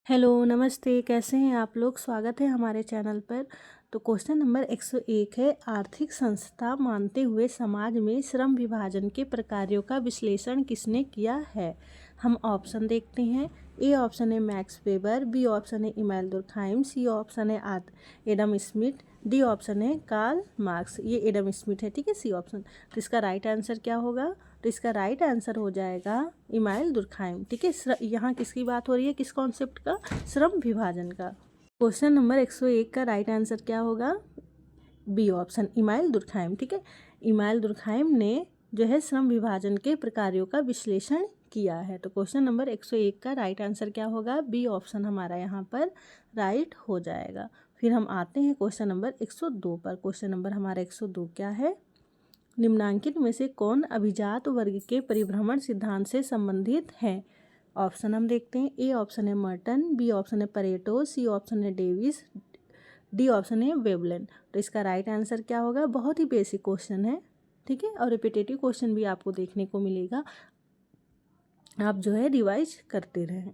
Hello, नमस्ते, कैसे हैं आप लोग? स्वागत है हमारे चैनल पर। तो क्वेश्चन नंबर 101 है, आर्थिक संस्था मानते हुए समाज में श्रम विभाजन के प्रकारों का विश्लेषण किसने किया है? हम ऑप्शन देखते हैं। ए ऑप्शन है मैक्स वेबर, बी ऑप्शन है इमैनुएल दुर्कहाइम, सी ऑप्शन है एडम स्मिथ, डी ऑप्शन है कार्ल मार्क्स। ये एडम स्मिथ है, ठीक है, सी ऑप्शन। तो इसका राइट आंसर क्या होगा? तो इसका राइट आंसर हो जाएगा इमैनुएल दुर्कहाइम, ठीक है। यहाँ किसकी बात हो रही है, किस कॉन्सेप्ट का? श्रम विभाजन का। क्वेश्चन नंबर 101 का राइट आंसर क्या होगा? बी ऑप्शन, इमैनुएल दुर्कहाइम, ठीक है। इमैनुएल दुर्कहाइम ने जो है श्रम विभाजन के प्रकारों का विश्लेषण किया है। तो क्वेश्चन नंबर 101 का राइट आंसर क्या होगा? बी ऑप्शन हमारा यहाँ पर राइट हो जाएगा। फिर हम आते हैं क्वेश्चन नंबर 102 पर। क्वेश्चन नंबर हमारा 102 क्या है? निम्नांकित में से कौन अभिजात वर्ग के परिभ्रमण सिद्धांत से संबंधित है? ऑप्शन हम देखते हैं। ए ऑप्शन है मर्टन, बी ऑप्शन है परेटो, सी ऑप्शन है डेविस, डी ऑप्शन है वेवलेन। तो इसका राइट आंसर क्या होगा? बहुत ही बेसिक क्वेश्चन है, ठीक है, और रिपीटेटिव क्वेश्चन भी आपको देखने को मिलेगा। आप जो है रिवाइज करते रहें।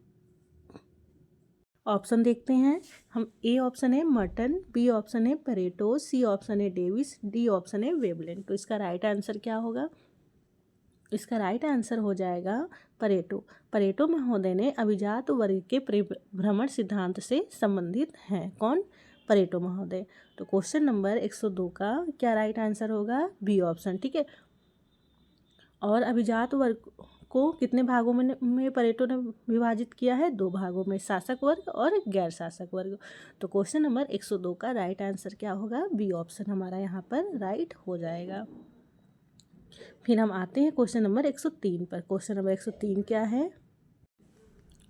ऑप्शन देखते हैं हम। ए ऑप्शन है मर्टन, बी ऑप्शन है परेटो, सी ऑप्शन है डेविस, डी ऑप्शन है वेवलेन। तो इसका राइट आंसर क्या होगा? इसका राइट आंसर हो जाएगा परेटो। परेटो महोदय ने अभिजात वर्ग के परिभ्रमण सिद्धांत से संबंधित हैं। कौन? परेटो महोदय। तो क्वेश्चन नंबर 102 का क्या राइट आंसर होगा? बी ऑप्शन, ठीक है। और अभिजात वर्ग को कितने भागों में परेटो ने विभाजित किया है? 2 भागों में, शासक वर्ग और गैर शासक वर्ग। तो क्वेश्चन नंबर 102 का राइट आंसर क्या होगा? बी ऑप्शन हमारा यहाँ पर राइट हो जाएगा। फिर हम आते हैं क्वेश्चन नंबर 103 पर। क्वेश्चन नंबर 103 क्या है?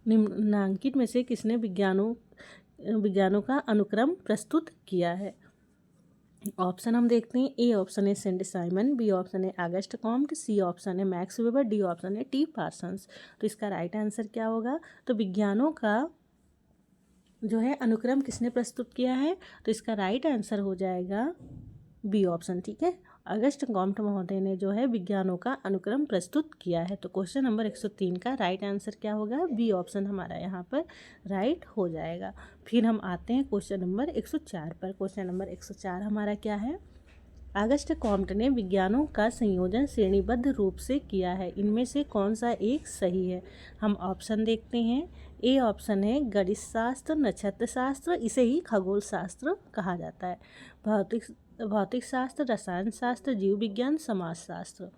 निम्नांकित में से किसने विज्ञानों का अनुक्रम प्रस्तुत किया है? ऑप्शन हम देखते हैं। ए ऑप्शन है सेंट साइमन, बी ऑप्शन है ऑगस्ट कॉम्ट, सी ऑप्शन है मैक्स वेबर, डी ऑप्शन है टी पार्सन्स। तो इसका राइट आंसर क्या होगा? तो विज्ञानों का जो है अनुक्रम किसने प्रस्तुत किया है? तो इसका राइट आंसर हो जाएगा बी ऑप्शन, ठीक है। अगस्ट कॉम्ट महोदय ने जो है विज्ञानों का अनुक्रम प्रस्तुत किया है। तो क्वेश्चन नंबर 103 का राइट आंसर क्या होगा? बी ऑप्शन हमारा यहाँ पर राइट हो जाएगा। फिर हम आते हैं क्वेश्चन नंबर 104 पर। क्वेश्चन नंबर 104 हमारा क्या है? अगस्ट कॉम्ट ने विज्ञानों का संयोजन श्रेणीबद्ध रूप से किया है, इनमें से कौन सा एक सही है? हम ऑप्शन देखते हैं। ए ऑप्शन है गणित शास्त्र, नक्षत्र शास्त्र, इसे ही खगोल शास्त्र कहा जाता है। भौतिक शास्त्र, रसायन शास्त्र, जीव विज्ञान, समाज शास्त्र।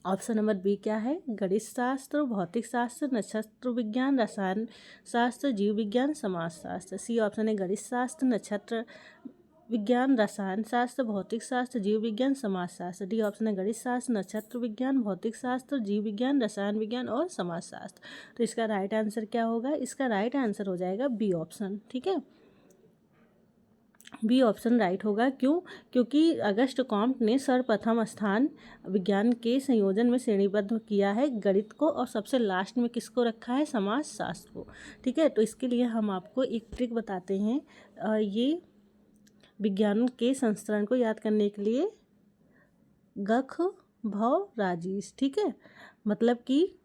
ऑप्शन नंबर बी क्या है? गणित शास्त्र, भौतिक शास्त्र, नक्षत्र विज्ञान, रसायन शास्त्र, जीव विज्ञान, समाज शास्त्र। सी ऑप्शन है गणित शास्त्र, नक्षत्र विज्ञान, रसायन शास्त्र, भौतिक शास्त्र, जीव विज्ञान, समाज शास्त्र। डी ऑप्शन है गणित शास्त्र, नक्षत्र विज्ञान, भौतिक शास्त्र, जीव विज्ञान, रसायन विज्ञान और समाज शास्त्र। तो इसका राइट आंसर क्या होगा? इसका राइट आंसर हो जाएगा बी ऑप्शन, ठीक है। बी ऑप्शन राइट होगा। क्यों? क्योंकि अगस्ट कॉम्ट ने सर्वप्रथम स्थान विज्ञान के संयोजन में श्रेणीबद्ध किया है गणित को, और सबसे लास्ट में किसको रखा है? समाज शास्त्र को, ठीक है। तो इसके लिए हम आपको एक ट्रिक बताते हैं। ये विज्ञान के संस्करण को याद करने के लिए गख भव राजीस, ठीक है। मतलब कि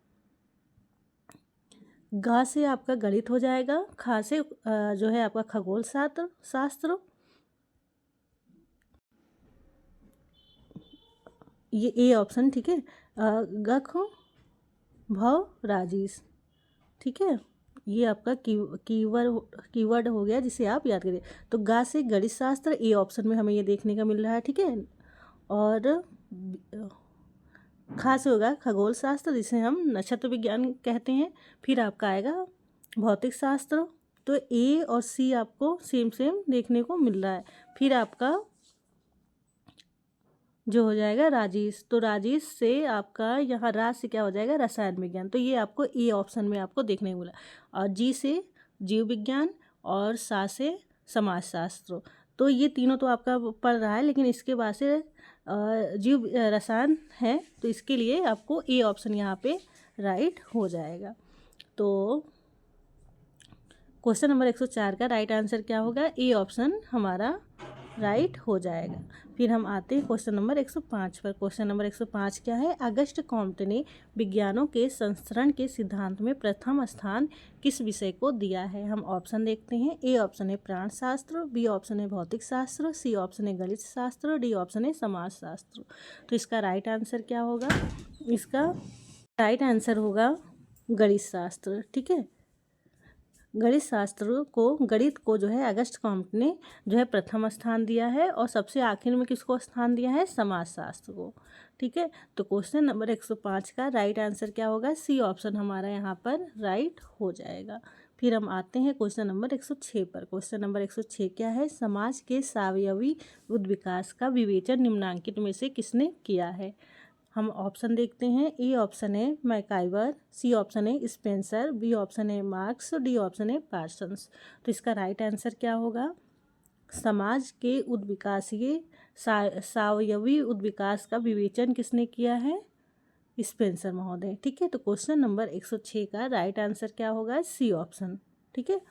ग से आपका गणित हो जाएगा, ख से जो है आपका खगोल शास्त्र, ये ए ऑप्शन, ठीक है। गख भव राजीस, ठीक है। ये आपका कीवर्ड हो गया जिसे आप याद करिए। तो गा से गणित शास्त्र, ए ऑप्शन में हमें ये देखने का मिल रहा है, ठीक है। और खा से होगा खगोल शास्त्र, जिसे हम नक्षत्र विज्ञान कहते हैं। फिर आपका आएगा भौतिक शास्त्र। तो ए और सी आपको सेम देखने को मिल रहा है। फिर आपका जो हो जाएगा राजेश, तो राजेश से आपका यहाँ राज से क्या हो जाएगा? रसायन विज्ञान। तो ये आपको ए ऑप्शन में आपको देखने को मिला। और जी से जीव विज्ञान और सा से समाज शास्त्र। तो ये तीनों तो आपका पढ़ रहा है, लेकिन इसके बाद से जीव रसायन है, तो इसके लिए आपको ए ऑप्शन यहाँ पे राइट हो जाएगा। तो क्वेश्चन नंबर 104 का राइट आंसर क्या होगा? ए ऑप्शन हमारा राइट हो जाएगा। फिर हम आते हैं क्वेश्चन नंबर 105 पर। क्वेश्चन नंबर 105 क्या है? अगस्ट कॉम्टे ने विज्ञानों के संस्करण के सिद्धांत में प्रथम स्थान किस विषय को दिया है? हम ऑप्शन देखते हैं। ए ऑप्शन है प्राणशास्त्र, बी ऑप्शन है भौतिक शास्त्र, सी ऑप्शन है गणित शास्त्र, डी ऑप्शन है समाजशास्त्र। तो इसका राइट आंसर क्या होगा? इसका राइट आंसर होगा गणित शास्त्र। ठीक है, गणित को जो है अगस्ट कॉम्टे ने जो है प्रथम स्थान दिया है, और सबसे आखिर में किसको स्थान दिया है? समाजशास्त्र को। ठीक है, तो क्वेश्चन नंबर 105 का राइट आंसर क्या होगा? सी ऑप्शन हमारा यहाँ पर राइट हो जाएगा। फिर हम आते हैं क्वेश्चन नंबर 106 पर। क्वेश्चन नंबर 106 क्या है? समाज के सावयवी उद्विकास का विवेचन निम्नांकित में से किसने किया है? हम ऑप्शन देखते हैं। ए ऑप्शन है मैकाइवर, सी ऑप्शन है स्पेंसर, बी ऑप्शन है मार्क्स, डी ऑप्शन है पार्सन्स। तो इसका राइट आंसर क्या होगा? समाज के उद्विकासीय सावयवी उद्विकास का विवेचन किसने किया है? स्पेंसर महोदय। ठीक है, तो क्वेश्चन नंबर 106 का राइट आंसर क्या होगा? C option. ठीक है,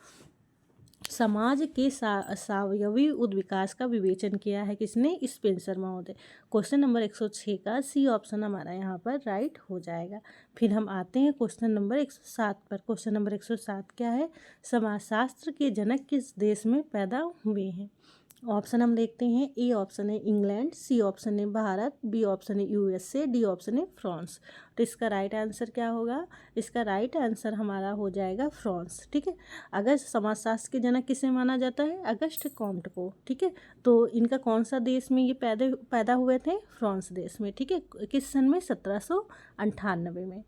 समाज के सावयवी उद्विकास का विवेचन किया है किसने? स्पेंसर महोदय। क्वेश्चन नंबर 106 का सी ऑप्शन हमारा यहाँ पर राइट हो जाएगा। फिर हम आते हैं क्वेश्चन नंबर 107 पर। क्वेश्चन नंबर 107 क्या है? समाजशास्त्र के जनक किस देश में पैदा हुए हैं? ऑप्शन हम देखते हैं। ए ऑप्शन है इंग्लैंड, सी ऑप्शन है भारत, बी ऑप्शन है यूएसए, डी ऑप्शन है फ्रांस। तो इसका राइट आंसर क्या होगा? इसका राइट आंसर हमारा हो जाएगा फ्रांस। ठीक है, अगर समाजशास्त्र के जनक किसे माना जाता है? अगस्ट कॉम्ट को। ठीक है, तो इनका कौन सा देश में ये पैदा हुए थे? फ्रांस देश में। ठीक है, किस सन में? 1798 में।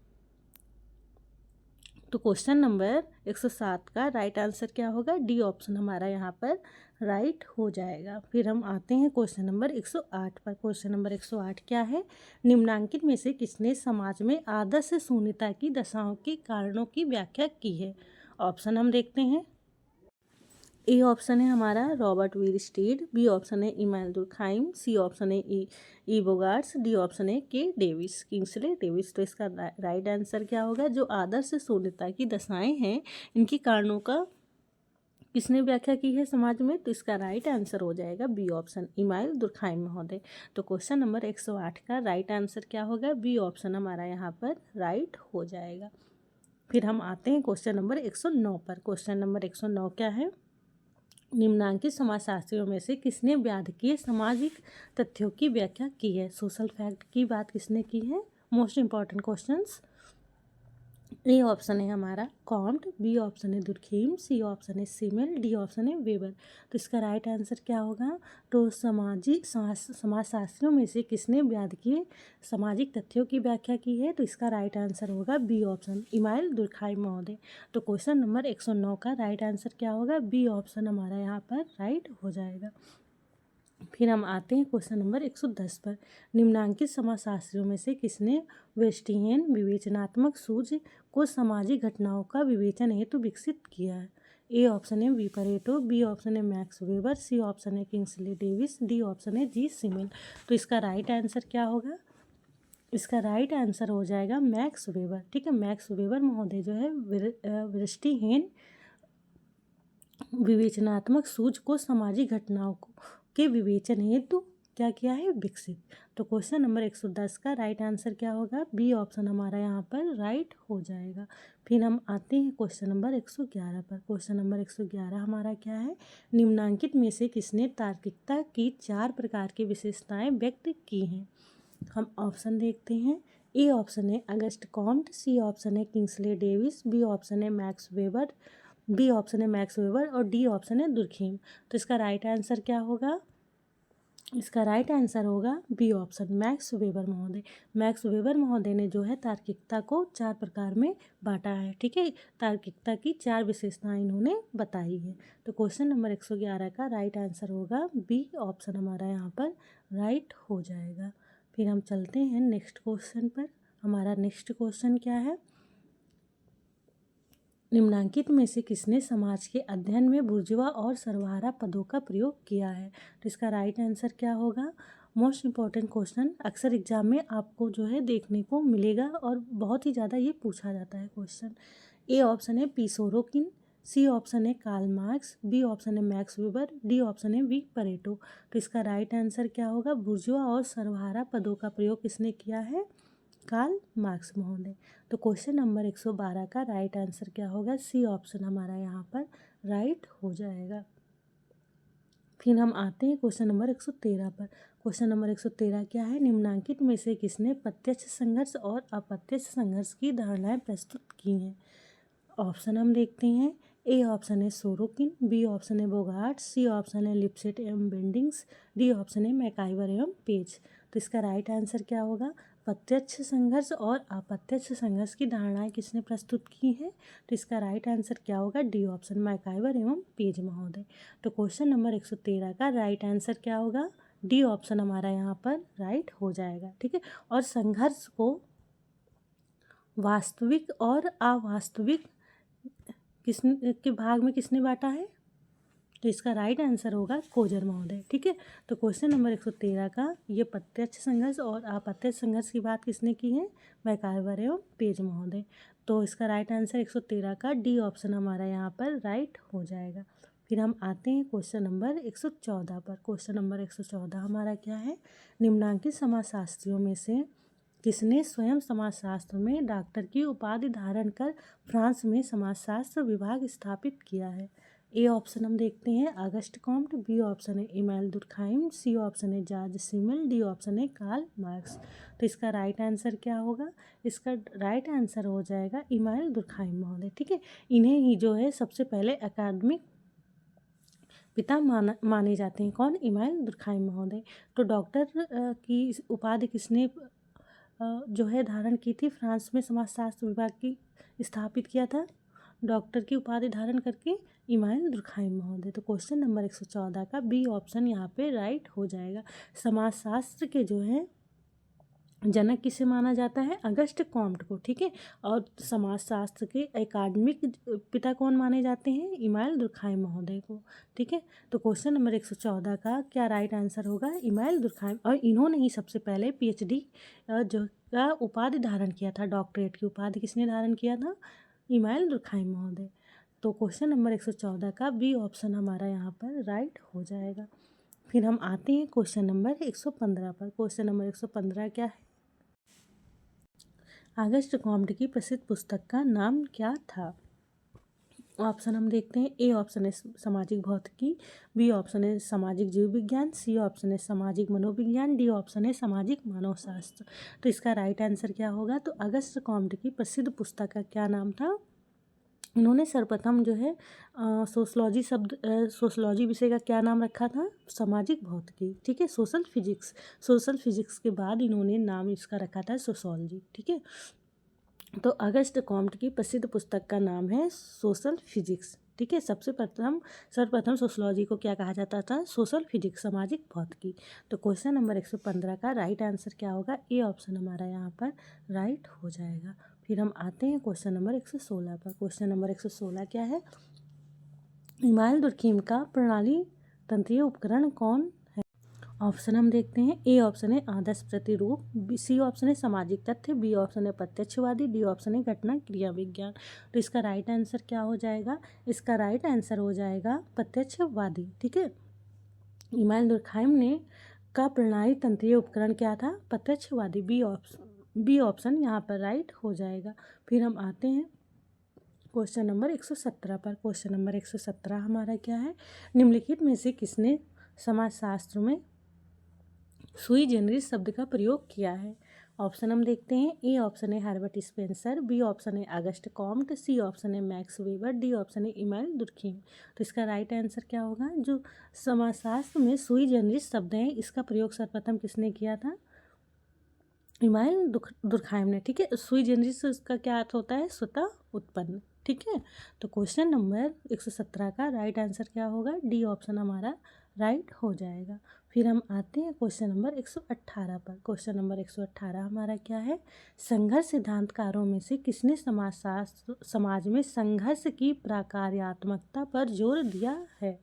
तो क्वेश्चन नंबर 107 का राइट आंसर क्या होगा? डी ऑप्शन हमारा यहाँ पर राइट हो जाएगा। फिर हम आते हैं क्वेश्चन नंबर 108 पर। क्वेश्चन नंबर 108 क्या है? निम्नांकित में से किसने समाज में आदर्श शून्यता की दशाओं के कारणों की व्याख्या की है? ऑप्शन हम देखते हैं। ए ऑप्शन है हमारा रॉबर्ट वीरस्टीड, बी ऑप्शन है इमैनुअल दुर्खाइम, सी ऑप्शन है ई बोगार्ट्स, डी ऑप्शन है के डेविस, किंग्सले डेविस। तो इसका राइट आंसर क्या होगा? जो आदर्श शून्यता की दशाएं हैं, इनके कारणों का किसने व्याख्या की है समाज में? तो इसका राइट आंसर हो जाएगा बी ऑप्शन, इमैनुअल दुर्खाइम महोदय। तो क्वेश्चन नंबर 108 का राइट आंसर क्या होगा? बी ऑप्शन हमारा यहाँ पर राइट हो जाएगा। फिर हम आते हैं क्वेश्चन नंबर 109 पर। क्वेश्चन नंबर 109 क्या है? निम्नांकित समाजशास्त्रियों में से किसने व्याधकीय सामाजिक तथ्यों की व्याख्या की है? सोशल फैक्ट की बात किसने की है? Most important questions. ए ऑप्शन है हमारा कॉम्ट, बी ऑप्शन है दुर्खीम, सी ऑप्शन है सिमेल, डी ऑप्शन है वेबर। तो इसका राइट आंसर क्या होगा? तो समाजशास्त्रियों में से किसने व्याधकीय सामाजिक तथ्यों की व्याख्या की है? तो इसका राइट आंसर होगा बी ऑप्शन, इमैनुअल दुर्खाइम महोदय। तो क्वेश्चन नंबर 109 का राइट आंसर क्या होगा? बी ऑप्शन हमारा यहाँ पर राइट हो जाएगा। फिर हम आते हैं क्वेश्चन नंबर 110 पर। निम्नांकित समाजशास्त्रियों में से किसने वेस्टियन विवेचनात्मक सूझ को सामाजिक घटनाओं का विवेचन हेतु विकसित किया है? ए ऑप्शन है वी परेटो, बी ऑप्शन है मैक्स वेबर, सी ऑप्शन है किंग्सले डेविस, डी ऑप्शन है जी सिमेल। तो इसका राइट आंसर क्या होगा? इसका राइट आंसर हो जाएगा मैक्स वेबर। ठीक है, मैक्स वेबर महोदय जो है वेस्टियन विवेचनात्मक सूझ को सामाजिक घटनाओं के विवेचन हेतु क्या किया है? विकसित। तो क्वेश्चन नंबर 110 का राइट आंसर क्या होगा? बी ऑप्शन हमारा यहाँ पर राइट हो जाएगा। फिर हम आते हैं क्वेश्चन नंबर 111 पर। क्वेश्चन नंबर 111 हमारा क्या है? निम्नांकित में से किसने तार्किकता की 4 प्रकार की विशेषताएं व्यक्त की हैं? हम ऑप्शन देखते हैं। ए ऑप्शन है अगस्ट कॉम्ट, सी ऑप्शन है किंग्सले डेविस, बी ऑप्शन है मैक्स वेबर और डी ऑप्शन है दुर्खीम। तो इसका राइट आंसर क्या होगा? इसका राइट आंसर होगा बी ऑप्शन, मैक्स वेबर महोदय। मैक्स वेबर महोदय ने जो है तार्किकता को 4 प्रकार में बांटा है। ठीक है, तार्किकता की 4 विशेषताएं इन्होंने बताई है। तो क्वेश्चन नंबर 111 का राइट आंसर होगा बी ऑप्शन हमारा यहाँ पर राइट हो जाएगा। फिर हम चलते हैं नेक्स्ट क्वेश्चन पर। हमारा नेक्स्ट क्वेश्चन क्या है? निम्नांकित में से किसने समाज के अध्ययन में बुर्जुआ और सर्वहारा पदों का प्रयोग किया है? तो इसका राइट आंसर क्या होगा? मोस्ट इम्पॉर्टेंट क्वेश्चन, अक्सर एग्जाम में आपको जो है देखने को मिलेगा और बहुत ही ज़्यादा ये पूछा जाता है क्वेश्चन। ए ऑप्शन है पी सोरोकिन, सी ऑप्शन है कार्ल मार्क्स, बी ऑप्शन है मैक्स वेबर, डी ऑप्शन है वी परेटो। तो इसका राइट आंसर क्या होगा? बुर्जुआ और सर्वहारा पदों का प्रयोग किसने किया है? कार्ल मार्क्स महोदय। तो क्वेश्चन नंबर 112 का राइट आंसर क्या होगा? सी ऑप्शन हमारा यहाँ पर राइट हो जाएगा। फिर हम आते हैं क्वेश्चन नंबर 113 पर। क्वेश्चन नंबर 113 क्या है? निम्नांकित में से किसने प्रत्यक्ष संघर्ष और अप्रत्यक्ष संघर्ष की धारणाएं प्रस्तुत की हैं? ऑप्शन हम देखते हैं। ए ऑप्शन है सोरोकिन, बी ऑप्शन है बोगार्ट, सी ऑप्शन है लिपसेट एवं बेंडिंग्स, डी ऑप्शन है मैकाइवर एवं पेज। तो इसका राइट आंसर क्या होगा? प्रत्यक्ष संघर्ष और अप्रत्यक्ष संघर्ष की धारणाएं किसने प्रस्तुत की है? तो इसका राइट आंसर क्या होगा? डी ऑप्शन मैकाइवर एवं पेज महोदय। तो क्वेश्चन नंबर 113 का राइट आंसर क्या होगा? डी ऑप्शन हमारा यहाँ पर राइट हो जाएगा। ठीक है। और संघर्ष को वास्तविक और अवास्तविक के भाग में किसने बांटा है? तो इसका राइट आंसर होगा कोजर महोदय। ठीक है। तो क्वेश्चन नंबर 113 का ये प्रत्यक्ष संघर्ष और अप्रत्यक्ष संघर्ष की बात किसने की है? मैकाइवर एवं पेज महोदय। तो इसका राइट आंसर 113 का डी ऑप्शन हमारा यहाँ पर राइट हो जाएगा। फिर हम आते हैं क्वेश्चन नंबर 114 पर। क्वेश्चन नंबर 114 हमारा क्या है? निम्नांकित समाजशास्त्रियों में से किसने स्वयं समाजशास्त्र में डॉक्टर की उपाधि धारण कर फ्रांस में समाजशास्त्र विभाग स्थापित किया है? ए ऑप्शन हम देखते हैं अगस्ट कॉम्ट, बी ऑप्शन है इमैनुएल दुर्खाइम, सी ऑप्शन है जॉर्ज सिमल, डी ऑप्शन है कार्ल मार्क्स। तो इसका राइट आंसर क्या होगा? इसका राइट आंसर हो जाएगा इमैनुएल दुर्खाइम महोदय। ठीक है। इन्हें ही जो है सबसे पहले अकादमिक पिता माने जाते हैं। कौन? इमैनुएल दुर्खाइम महोदय। तो डॉक्टर की उपाधि किसने जो है धारण की थी? फ्रांस में समाजशास्त्र विभाग की स्थापित किया था डॉक्टर की उपाधि धारण करके इमैनुएल दुर्खाइम महोदय। तो क्वेश्चन नंबर 114 का बी ऑप्शन यहाँ पे राइट हो जाएगा। समाजशास्त्र के जो है जनक किसे माना जाता है? अगस्ट कॉम्ट को। ठीक है। और समाजशास्त्र के अकादमिक पिता कौन माने जाते हैं? इमैनुएल दुर्खाइम महोदय को। ठीक है। तो क्वेश्चन नंबर 114 का क्या राइट आंसर होगा? Emmanuel Durkheim. और इन्होंने ही सबसे पहले पीएचडी जो का उपाधि धारण किया था, डॉक्टरेट की उपाधि किसने धारण किया था? इमैनुएल दुर्खाइम महोदय। तो क्वेश्चन नंबर 114 का बी ऑप्शन हमारा यहाँ पर राइट हो जाएगा। फिर हम आते हैं क्वेश्चन नंबर 115 पर। क्वेश्चन नंबर 115 क्या है? अगस्ट कॉम्ट की प्रसिद्ध पुस्तक का नाम क्या था? ऑप्शन हम देखते हैं। ए ऑप्शन है सामाजिक भौतिकी, बी ऑप्शन है सामाजिक जीव विज्ञान, सी ऑप्शन है सामाजिक मनोविज्ञान, डी ऑप्शन है सामाजिक मानवशास्त्र। तो इसका राइट आंसर क्या होगा? तो अगस्ट कॉम्ट की प्रसिद्ध पुस्तक का क्या नाम था? उन्होंने सर्वप्रथम जो है सोशलॉजी विषय का क्या नाम रखा था? सामाजिक भौतिकी। ठीक है। सोशल फिजिक्स के बाद इन्होंने नाम इसका रखा था सोशोलॉजी। ठीक है। तो अगस्ट कॉम्ट की प्रसिद्ध पुस्तक का नाम है सोशल फिजिक्स। ठीक है। सर्वप्रथम सोशलॉजी को क्या कहा जाता था? सोशल फिजिक्स, सामाजिक भौतिकी। तो क्वेश्चन नंबर 115 का राइट आंसर क्या होगा? ए ऑप्शन हमारा यहाँ पर राइट हो जाएगा। फिर हम आते हैं क्वेश्चन नंबर 116 पर। क्वेश्चन नंबर 116 क्या है? इमैनुएल दुर्खाइम का प्रणाली तंत्रीय उपकरण कौन है? ऑप्शन हम देखते हैं। ए ऑप्शन है आदर्श प्रतिरूप, सी ऑप्शन है सामाजिक तथ्य, बी ऑप्शन है प्रत्यक्षवादी, डी ऑप्शन है घटना क्रिया विज्ञान। तो इसका राइट आंसर क्या हो जाएगा? इसका राइट आंसर हो जाएगा प्रत्यक्षवादी। ठीक है। इमैनुएल दुर्खाइम ने का प्रणाली तंत्रीय उपकरण क्या था? प्रत्यक्षवादी। बी ऑप्शन यहाँ पर राइट हो जाएगा। फिर हम आते हैं क्वेश्चन नंबर 117 पर। क्वेश्चन नंबर 117 हमारा क्या है? निम्नलिखित में से किसने समाजशास्त्र में सुई जेनरिस शब्द का प्रयोग किया है? ऑप्शन हम देखते हैं। ए ऑप्शन है हर्बर्ट स्पेंसर, बी ऑप्शन है अगस्ट कॉम्ट, सी ऑप्शन है मैक्स वेबर, डी ऑप्शन है इमैनुएल दुर्खाइम। तो इसका राइट आंसर क्या होगा? जो समाजशास्त्र में सुई जेनरिस शब्द है इसका प्रयोग सर्वप्रथम किसने किया था? इमैनुएल दुर्खाइम ने। ठीक है। सुई जेनरिस का क्या अर्थ होता है? स्वतः उत्पन्न। ठीक है। तो क्वेश्चन नंबर 117 का राइट आंसर क्या होगा? डी ऑप्शन हमारा राइट हो जाएगा। फिर हम आते हैं क्वेश्चन नंबर 118 पर। क्वेश्चन नंबर 118 हमारा क्या है? संघर्ष सिद्धांतकारों में से किसने समाज में संघर्ष की प्रकार्यात्मकता पर जोर दिया है?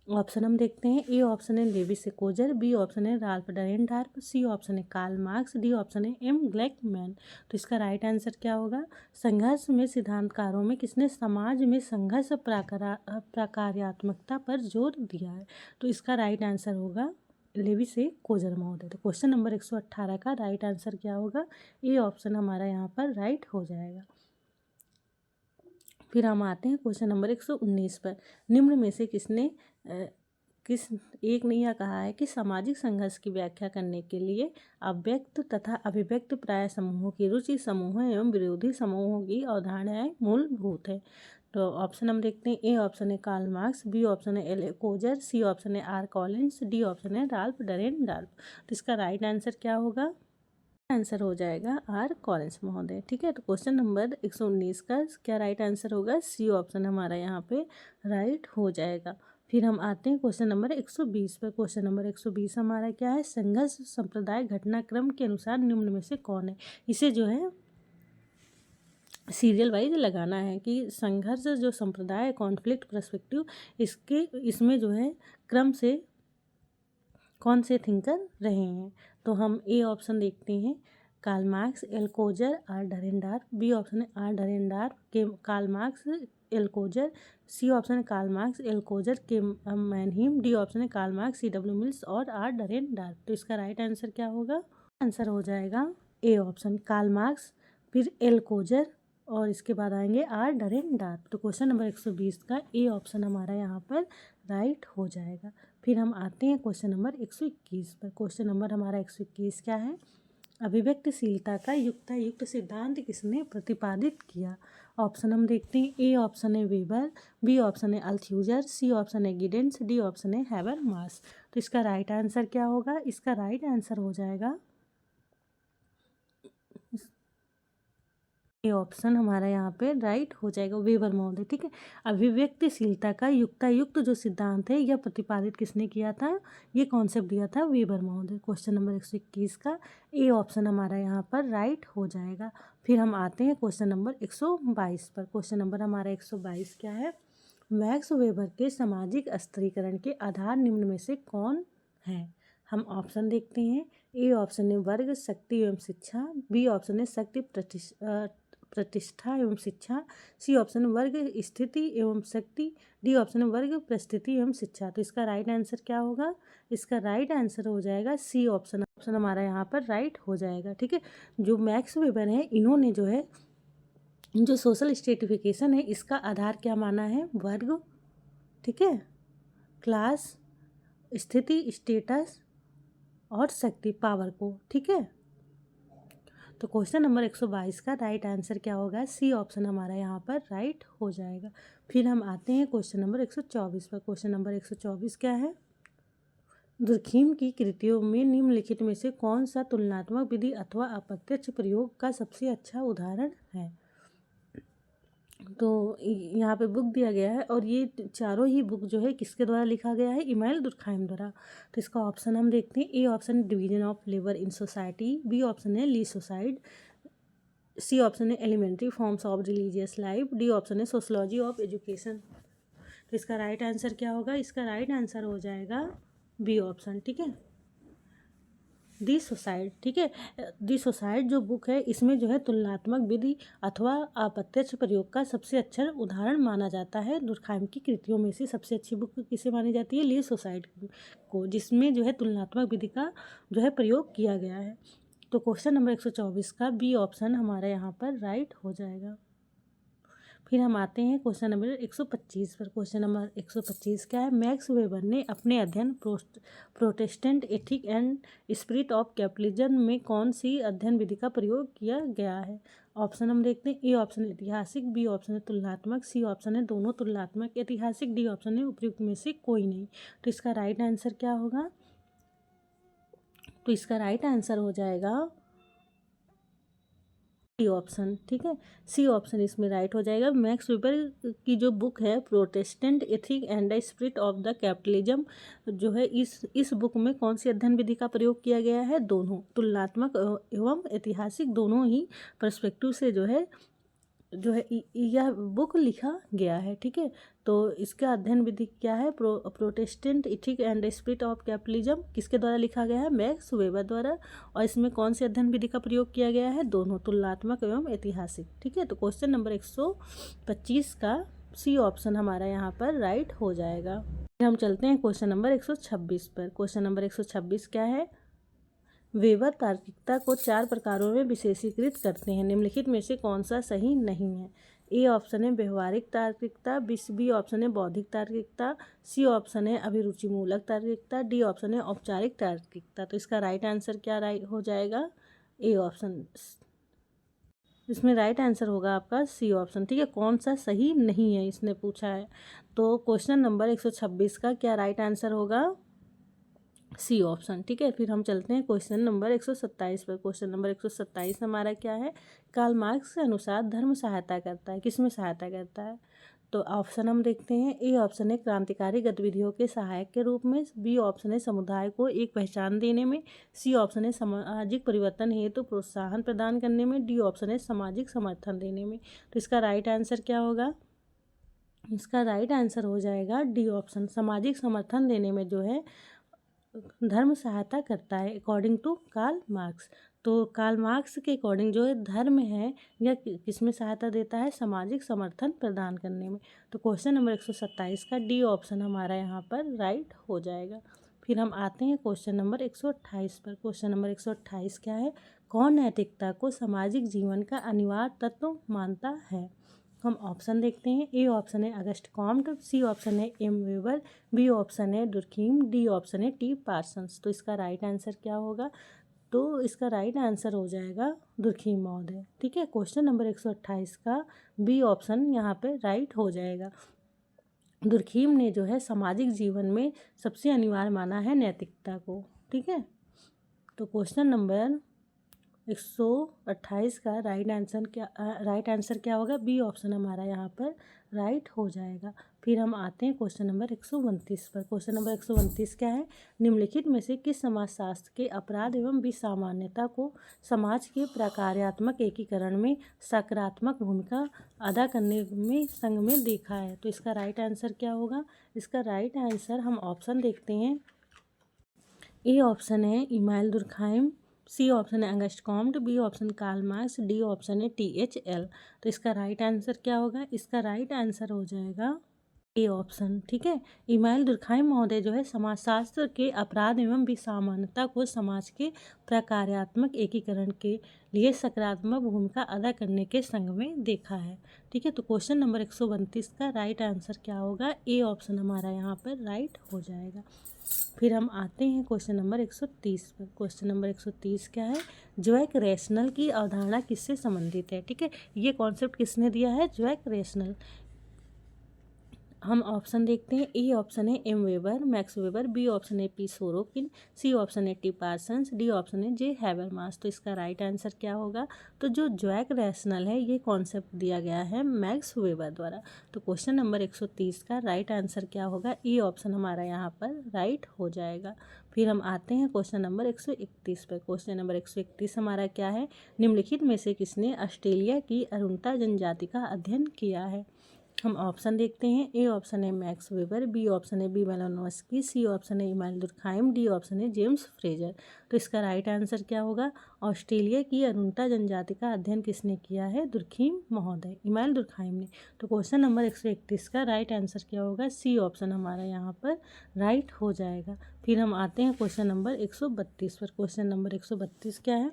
ऑप्शन हम देखते हैं। ए ऑप्शन है लेवी से कोजर, बी ऑप्शन है राल्फ डरेनडार्फ, सी ऑप्शन है कार्ल मार्क्स, डी ऑप्शन है एम ग्लेकमैन। तो इसका राइट आंसर क्या होगा? संघर्ष में सिद्धांतकारों में किसने समाज में संघर्ष प्रकार्यात्मकता पर जोर दिया है? तो इसका राइट आंसर होगा लेवी से कोजर महोदय। तो क्वेश्चन नंबर 118 का राइट आंसर क्या होगा? ए ऑप्शन हमारा यहाँ पर राइट हो जाएगा। फिर हम आते हैं क्वेश्चन नंबर 119 पर। निम्न में से किसने किस एक ने यह कहा है कि सामाजिक संघर्ष की व्याख्या करने के लिए अव्यक्त तथा अभिव्यक्त प्राय समूहों की रुचि समूहों एवं विरोधी समूहों की अवधारणाएं मूलभूत है। तो ऑप्शन हम देखते हैं। ए ऑप्शन है कार्ल मार्क्स, बी ऑप्शन है एल कोजर, सी ऑप्शन है आर कॉलिंस, डी ऑप्शन है राल्फ डरेनडार्फ। तो इसका राइट आंसर क्या होगा? आंसर हो जाएगा आर कॉलिंस महोदय। ठीक है, तो क्वेश्चन नंबर 119 का क्या राइट आंसर होगा? सी ऑप्शन हमारा यहाँ पे राइट हो जाएगा। फिर हम आते हैं क्वेश्चन नंबर 120 पर। क्वेश्चन नंबर 120 हमारा क्या है? संघर्ष संप्रदाय घटनाक्रम के अनुसार निम्न में से कौन है? इसे जो है सीरियल वाइज लगाना है कि संघर्ष जो संप्रदाय कॉन्फ्लिक्ट पर्सपेक्टिव इसमें जो है क्रम से कौन से थिंकर रहे हैं। तो हम ए ऑप्शन देखते हैं। Karl Marx, L Coser, R Dahrendorf. B option है आर डरेनडार्फ के Karl Marx L Coser. C option है Karl Marx L Coser K Mannheim. D option है Karl Marx C W Mills और आर डरेनडार्फ। तो इसका right answer क्या होगा? Answer हो जाएगा ए ऑप्शन कार्ल मार्क्स, फिर एल कोजर और इसके बाद आएंगे आर डरेनडार्फ। तो क्वेश्चन नंबर 120 का ए ऑप्शन हमारा यहाँ पर राइट हो जाएगा। फिर हम आते हैं क्वेश्चन नंबर 121 पर। क्वेश्चन नंबर हमारा 121 क्या है? अभिव्यक्तिशीलता का युक्तायुक्त सिद्धांत किसने प्रतिपादित किया? ऑप्शन हम देखते हैं। ए ऑप्शन है वेबर, बी ऑप्शन है अल्थ्यूजर, सी ऑप्शन है गिडेंस, डी ऑप्शन है हैबरमास। तो इसका राइट आंसर क्या होगा? इसका राइट आंसर हो जाएगा ये ऑप्शन हमारा यहाँ पे राइट हो जाएगा, वेबर महोदय। ठीक है, अभिव्यक्तिशीलता का युक्तायुक्त जो सिद्धांत है यह प्रतिपादित किसने किया था? ये कॉन्सेप्ट दिया था वेबर महोदय। क्वेश्चन नंबर 121 का ए ऑप्शन हमारा यहाँ पर राइट हो जाएगा। फिर हम आते हैं क्वेश्चन नंबर 122 पर। क्वेश्चन नंबर हमारा 122 क्या है? मैक्स वेबर के सामाजिक स्तरीकरण के आधार निम्न में से कौन है? हम ऑप्शन देखते हैं। ए ऑप्शन है वर्ग, शक्ति एवं शिक्षा, बी ऑप्शन है शक्ति प्रतिष्ठा एवं शिक्षा, सी ऑप्शन वर्ग स्थिति एवं शक्ति, डी ऑप्शन वर्ग परिस्थिति एवं शिक्षा। तो इसका राइट आंसर क्या होगा? इसका राइट आंसर हो जाएगा सी ऑप्शन। ऑप्शन हमारा यहाँ पर राइट हो जाएगा। ठीक है, जो मैक्स वेबर है इन्होंने जो है जो सोशल स्ट्रेटिफिकेशन है इसका आधार क्या माना है? वर्ग, ठीक है, क्लास, स्थिति स्टेटस और शक्ति पावर को। ठीक है, तो क्वेश्चन नंबर 122 का राइट आंसर क्या होगा? सी ऑप्शन हमारा यहाँ पर राइट हो जाएगा। फिर हम आते हैं क्वेश्चन नंबर 124 पर। क्वेश्चन नंबर 124 क्या है? दुर्खीम की कृतियों में निम्नलिखित में से कौन सा तुलनात्मक विधि अथवा अप्रत्यक्ष प्रयोग का सबसे अच्छा उदाहरण है? तो यहाँ पे बुक दिया गया है और ये चारों ही बुक जो है किसके द्वारा लिखा गया है? इमानुएल दुर्खहाइम द्वारा। तो इसका ऑप्शन हम देखते हैं। A option division of labour in society, B option है ली सुसाइड, सी ऑप्शन है elementary forms of religious life, D option है सोशोलॉजी ऑफ एजुकेशन। तो इसका राइट आंसर क्या होगा? इसका राइट आंसर हो जाएगा बी ऑप्शन। ठीक है, दी सोसाइड। ठीक है, दी सोसाइड जो बुक है इसमें जो है तुलनात्मक विधि अथवा अप्रत्यक्ष प्रयोग का सबसे अच्छा उदाहरण माना जाता है। दुर्खहाइम की कृतियों में से सबसे अच्छी बुक किसे मानी जाती है? ली सोसाइड को, जिसमें जो है तुलनात्मक विधि का जो है प्रयोग किया गया है। तो क्वेश्चन नंबर 124 का बी ऑप्शन हमारा यहाँ पर राइट हो जाएगा। फिर हम आते हैं क्वेश्चन नंबर 125 पर। क्वेश्चन नंबर 125 क्या है? मैक्स वेबर ने अपने अध्ययन Protestant ethic and spirit of capitalism में कौन सी अध्ययन विधि का प्रयोग किया गया है? ऑप्शन हम देखते हैं। ए ऑप्शन ऐतिहासिक, बी ऑप्शन है तुलनात्मक, सी ऑप्शन है दोनों तुलनात्मक ऐतिहासिक, डी ऑप्शन है उपयुक्त में से कोई नहीं। तो इसका राइट आंसर क्या होगा? तो इसका राइट आंसर हो जाएगा सी ऑप्शन। ठीक है, सी ऑप्शन इसमें राइट हो जाएगा। मैक्स वेबर की जो बुक है Protestant ethic and the spirit of the capitalism जो है इस बुक में कौन सी अध्ययन विधि का प्रयोग किया गया है? दोनों तुलनात्मक एवं ऐतिहासिक दोनों ही पर्सपेक्टिव से जो है जो है यह बुक लिखा गया है। ठीक है, तो इसका अध्ययन विधि क्या है? Protestant ethic and spirit of capitalism किसके द्वारा लिखा गया है? मैक्स वेबर द्वारा। और इसमें कौन सी अध्ययन विधि का प्रयोग किया गया है? दोनों, तुलनात्मक एवं ऐतिहासिक। ठीक है, तो क्वेश्चन नंबर 125 का सी ऑप्शन हमारा यहाँ पर राइट हो जाएगा। फिर हम चलते हैं क्वेश्चन नंबर 126 पर। क्वेश्चन नंबर 126 क्या है? वेबर तार्किकता को 4 प्रकारों में विशेषीकृत करते हैं, निम्नलिखित में से कौन सा सही नहीं है? ए ऑप्शन है व्यवहारिक तार्किकता, बी ऑप्शन है बौद्धिक तार्किकता, सी ऑप्शन है अभिरुचिमूलक तार्किकता, डी ऑप्शन है औपचारिक तार्किकता। तो इसका राइट आंसर क्या हो जाएगा? A option. इसमें राइट आंसर होगा आपका सी ऑप्शन। ठीक है, कौन सा सही नहीं है इसने पूछा है। तो क्वेश्चन नंबर 126 का क्या राइट आंसर होगा? C option. ठीक है, फिर हम चलते हैं क्वेश्चन नंबर 127 पर। क्वेश्चन नंबर 127 हमारा क्या है? कार्ल मार्क्स के अनुसार धर्म सहायता करता है, किसमें सहायता करता है? तो ऑप्शन हम देखते हैं। ए ऑप्शन है क्रांतिकारी गतिविधियों के सहायक के रूप में, बी ऑप्शन है समुदाय को एक पहचान देने में, सी ऑप्शन है सामाजिक परिवर्तन हेतु प्रोत्साहन प्रदान करने में, डी ऑप्शन है सामाजिक समर्थन देने में। तो इसका राइट आंसर क्या होगा? इसका राइट आंसर हो जाएगा डी ऑप्शन, सामाजिक समर्थन देने में जो है धर्म सहायता करता है, अकॉर्डिंग टू कार्ल मार्क्स। तो कार्ल मार्क्स के अकॉर्डिंग जो है धर्म है यह किसमें सहायता देता है? सामाजिक समर्थन प्रदान करने में। तो क्वेश्चन नंबर 127 का डी ऑप्शन हमारा यहाँ पर राइट हो जाएगा। फिर हम आते हैं क्वेश्चन नंबर 128 पर। क्वेश्चन नंबर 128 क्या है? कौन नैतिकता को सामाजिक जीवन का अनिवार्य तत्व मानता है? हम ऑप्शन देखते हैं। ए ऑप्शन है अगस्ट कॉम्ट, सी ऑप्शन है एम वेबर, बी ऑप्शन है दुर्खीम, डी ऑप्शन है टी पार्सन्स। तो इसका राइट आंसर क्या होगा? तो इसका राइट आंसर हो जाएगा दुर्खीम महोदय। ठीक है, क्वेश्चन नंबर 128 का बी ऑप्शन यहाँ पे राइट हो जाएगा। दुर्खीम ने जो है सामाजिक जीवन में सबसे अनिवार्य माना है नैतिकता को। ठीक है, तो क्वेश्चन नंबर 128 का राइट आंसर क्या होगा? बी ऑप्शन हमारा यहाँ पर राइट हो जाएगा। फिर हम आते हैं क्वेश्चन नंबर 129 पर। क्वेश्चन नंबर 129 क्या है? निम्नलिखित में से किस समाजशास्त्र के अपराध एवं विसामान्यता को समाज के प्रकार्यात्मक एकीकरण में सकारात्मक भूमिका अदा करने में संघ में देखा है? तो इसका राइट आंसर क्या होगा? इसका राइट आंसर हम ऑप्शन देखते हैं। ए ऑप्शन है इमाइल दुर्खाइम, सी ऑप्शन है Auguste Comte, B option Karl Marx, D option है THL। तो इसका राइट आंसर क्या होगा? इसका राइट आंसर हो जाएगा ए ऑप्शन। ठीक है, इमाइल दुर्खाइम महोदय जो है समाजशास्त्र के अपराध एवं विसामान्यता को समाज के प्रकार्यात्मक एकीकरण के लिए सकारात्मक भूमिका अदा करने के संग में देखा है। ठीक है, तो क्वेश्चन नंबर 132 का राइट आंसर क्या होगा? ए ऑप्शन हमारा यहाँ पर राइट हो जाएगा। फिर हम आते हैं क्वेश्चन नंबर 130 पर। क्वेश्चन नंबर 130 क्या है? ज्वैक रैशनल की अवधारणा किससे संबंधित है? ठीक है, ये कॉन्सेप्ट किसने दिया है? ज्वैक रैशनल। हम ऑप्शन देखते हैं। ए ऑप्शन है M Weber, Max Weber, B option है पी सोरोकिन, सी ऑप्शन है टी पार्सन्स, डी ऑप्शन है जे हैबरमास। तो इसका राइट आंसर क्या होगा? तो जो ज्वैक रैशनल है ये कॉन्सेप्ट दिया गया है मैक्स वेबर द्वारा। तो क्वेश्चन नंबर 130 का राइट आंसर क्या होगा? ए ऑप्शन हमारा यहाँ पर राइट हो जाएगा। फिर हम आते हैं क्वेश्चन नंबर 131 पर। क्वेश्चन नंबर 131 हमारा क्या है? निम्नलिखित में से किसने ऑस्ट्रेलिया की अरुणता जनजाति का अध्ययन किया है? हम ऑप्शन देखते हैं। ए ऑप्शन है मैक्स वेबर, बी ऑप्शन है बी मेलानोव्स्की, सी ऑप्शन है इमाइल दुर्खाइम, डी ऑप्शन है जेम्स फ्रेजर। तो इसका राइट आंसर क्या होगा? ऑस्ट्रेलिया की अरुणता जनजाति का अध्ययन किसने किया है? दुर्खीम महोदय, इमाइल दुर्खाइम ने। तो क्वेश्चन नंबर 131 का राइट आंसर क्या होगा? सी ऑप्शन हमारा यहाँ पर राइट हो जाएगा। फिर हम आते हैं क्वेश्चन नंबर 132 पर। क्वेश्चन नंबर 132 क्या है?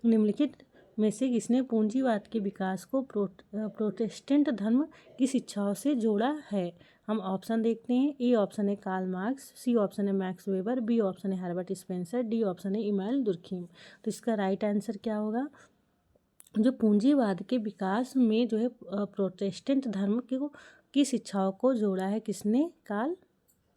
निम्नलिखित में से किसने पूंजीवाद के विकास को प्रोटेस्टेंट धर्म की शिक्षाओं से जोड़ा है? हम ऑप्शन देखते हैं। ए ऑप्शन है कार्ल मार्क्स, सी ऑप्शन है मैक्स वेबर, बी ऑप्शन है हर्बर्ट स्पेंसर, डी ऑप्शन है इमाइल दुर्खीम। तो इसका राइट आंसर क्या होगा? जो पूंजीवाद के विकास में जो है प्रोटेस्टेंट धर्म की शिक्षाओं को जोड़ा है किसने?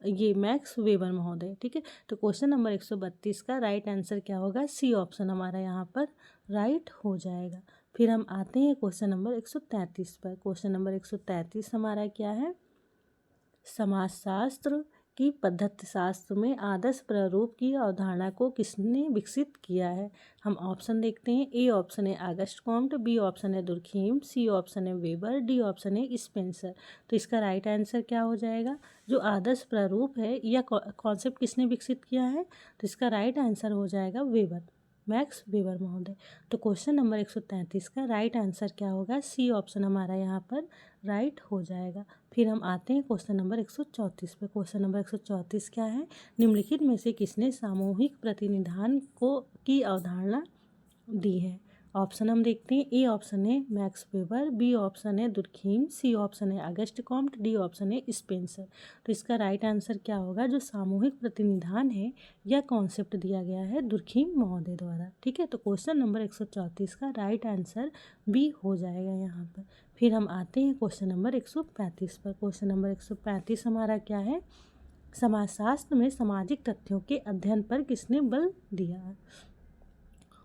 ये मैक्स वेबर महोदय। ठीक है, तो क्वेश्चन नंबर 132 का राइट आंसर क्या होगा? सी ऑप्शन हमारा यहाँ पर राइट हो जाएगा। फिर हम आते हैं क्वेश्चन नंबर 133 पर। क्वेश्चन नंबर 133 हमारा क्या है? समाजशास्त्र कि पद्धति शास्त्र में आदर्श प्रारूप की अवधारणा को किसने विकसित किया है। हम ऑप्शन देखते हैं। ए ऑप्शन है ऑगस्ट कॉम्ट, बी ऑप्शन है दुर्खीम, सी ऑप्शन है वेबर, डी ऑप्शन है स्पेंसर। तो इसका राइट आंसर क्या हो जाएगा? जो आदर्श प्रारूप है या कॉन्सेप्ट किसने विकसित किया है, तो इसका राइट आंसर हो जाएगा वेबर, मैक्स वेबर महोदय। तो क्वेश्चन नंबर 133 का राइट आंसर क्या होगा? सी ऑप्शन हमारा यहाँ पर राइट हो जाएगा। फिर हम आते हैं क्वेश्चन नंबर 134 पे। क्वेश्चन नंबर 134 क्या है? निम्नलिखित में से किसने सामूहिक प्रतिनिधान की अवधारणा दी है? ऑप्शन हम देखते हैं। ए ऑप्शन है मैक्स वेबर, बी ऑप्शन है दुर्खीम, सी ऑप्शन है ऑगस्ट कॉम्ट, डी ऑप्शन है स्पेंसर। तो इसका राइट आंसर क्या होगा? जो सामूहिक प्रतिनिधान है यह कॉन्सेप्ट दिया गया है दुर्खीम महोदय द्वारा। ठीक है, तो क्वेश्चन नंबर 134 का राइट आंसर बी हो जाएगा यहाँ पर। फिर हम आते हैं क्वेश्चन नंबर 135 पर। क्वेश्चन नंबर 135 हमारा क्या है? समाजशास्त्र में सामाजिक तथ्यों के अध्ययन पर किसने बल दिया है?